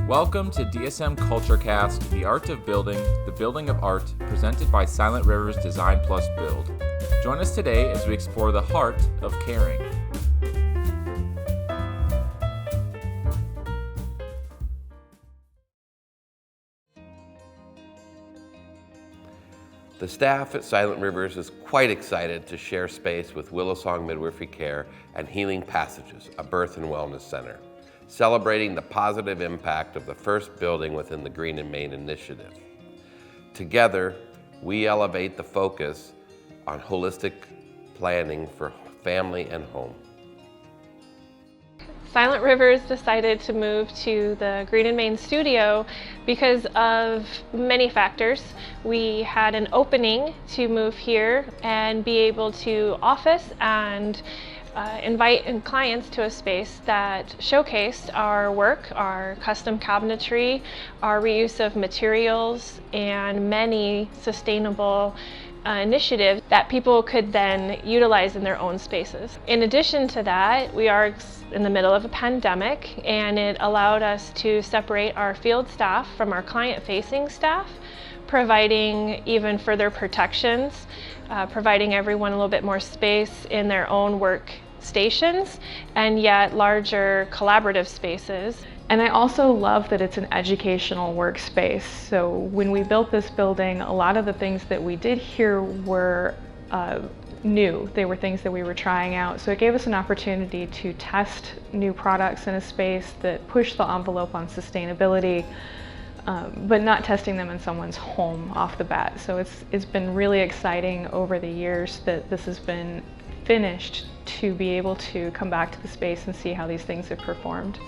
Welcome to DSM CultureCast, the art of building, the building of art, presented by Silent River's Design Plus Build. Join us today as we explore the heart of caring. The staff at Silent Rivers is quite excited to share space with Willow Song Midwifery Care and Healing Passages, a birth and wellness center, celebrating the positive impact of the first building within the Green and Main initiative. Together, we elevate the focus on holistic planning for family and home. Silent Rivers decided to move to the Green and Main studio because of many factors. We had an opening to move here and be able to office and invite clients to a space that showcased our work, our custom cabinetry, our reuse of materials, and many sustainable initiatives that people could then utilize in their own spaces. In addition to that, we are in the middle of a pandemic, and it allowed us to separate our field staff from our client-facing staff, providing even further protections, providing everyone a little bit more space in their own work stations, and yet larger collaborative spaces. And I also love that it's an educational workspace. So when we built this building, a lot of the things that we did here were new. They were things that we were trying out. So it gave us an opportunity to test new products in a space that pushed the envelope on sustainability, but not testing them in someone's home off the bat. So it's been really exciting over the years that this has been finished to be able to come back to the space and see how these things have performed.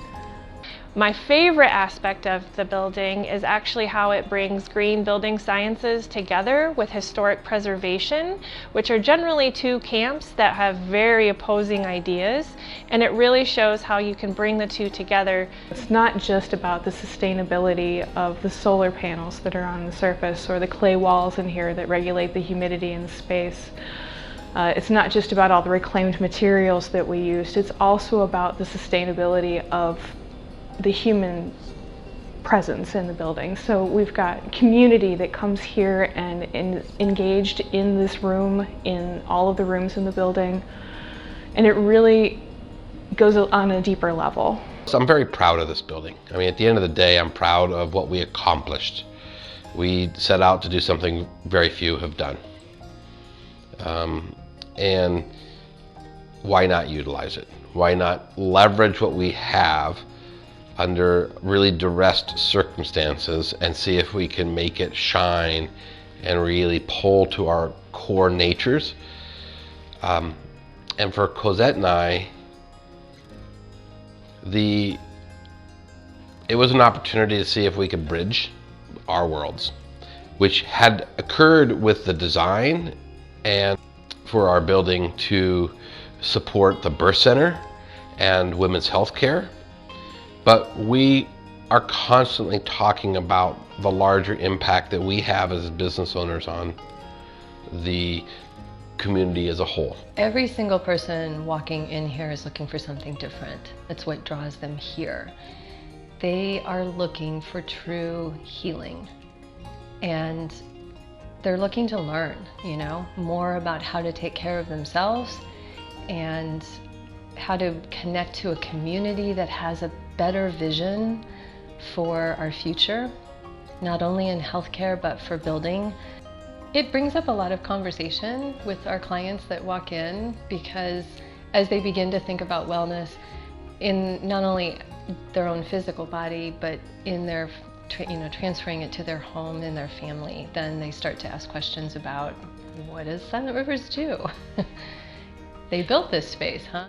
My favorite aspect of the building is actually how it brings green building sciences together with historic preservation, which are generally two camps that have very opposing ideas, and it really shows how you can bring the two together. It's not just about the sustainability of the solar panels that are on the surface or the clay walls in here that regulate the humidity in the space. It's not just about all the reclaimed materials that we used, it's also about the sustainability of the human presence in the building. So we've got community that comes here and engaged in this room, in all of the rooms in the building, and it really goes on a deeper level. So I'm very proud of this building. I mean, at the end of the day, I'm proud of what we accomplished. We set out to do something very few have done. And why not utilize it? Why not leverage what we have under really duress circumstances and see if we can make it shine and really pull to our core natures. And for Cosette and I, it was an opportunity to see if we could bridge our worlds, which had occurred with the design and for our building to support the birth center and women's health care. But we are constantly talking about the larger impact that we have as business owners on the community as a whole. Every single person walking in here is looking for something different. That's what draws them here. They are looking for true healing, and they're looking to learn, more about how to take care of themselves and how to connect to a community that has a better vision for our future, not only in healthcare, but for building. It brings up a lot of conversation with our clients that walk in, because as they begin to think about wellness in not only their own physical body, but in their transferring it to their home and their family, then they start to ask questions about, what does Silent Rivers do? They built this space, huh?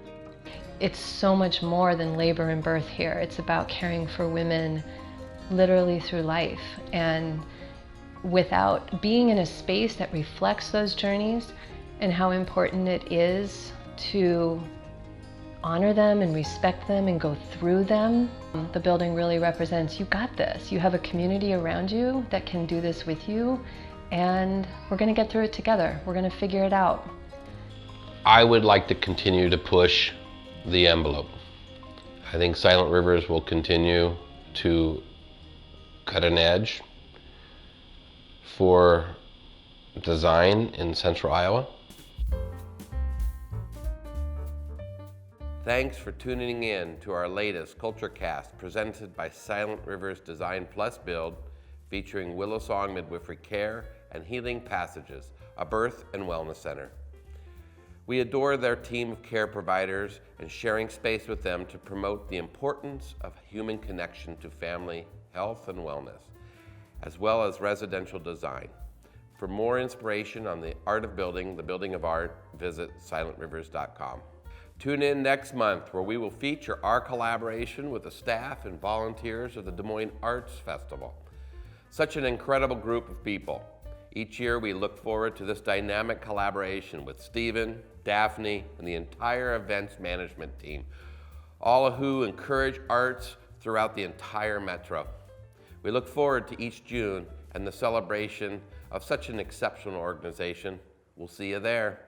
It's so much more than labor and birth here. It's about caring for women literally through life, and without being in a space that reflects those journeys and how important it is to honor them and respect them and go through them. The building really represents, you got this. You have a community around you that can do this with you, and we're gonna get through it together. We're gonna figure it out. I would like to continue to push the envelope. I think Silent Rivers will continue to cutting edge for design in Central Iowa. Thanks for tuning in to our latest CultureCast presented by Silent Rivers Design Plus Build, featuring Willow Song Midwifery Care and Healing Passages, a birth and wellness center. We adore their team of care providers and sharing space with them to promote the importance of human connection to family, health, and wellness, as well as residential design. For more inspiration on the art of building, the building of art, visit silentrivers.com. Tune in next month where we will feature our collaboration with the staff and volunteers of the Des Moines Arts Festival. Such an incredible group of people. Each year we look forward to this dynamic collaboration with Stephen, Daphne, and the entire events management team, all of who encourage arts throughout the entire metro. We look forward to each June and the celebration of such an exceptional organization. We'll see you there.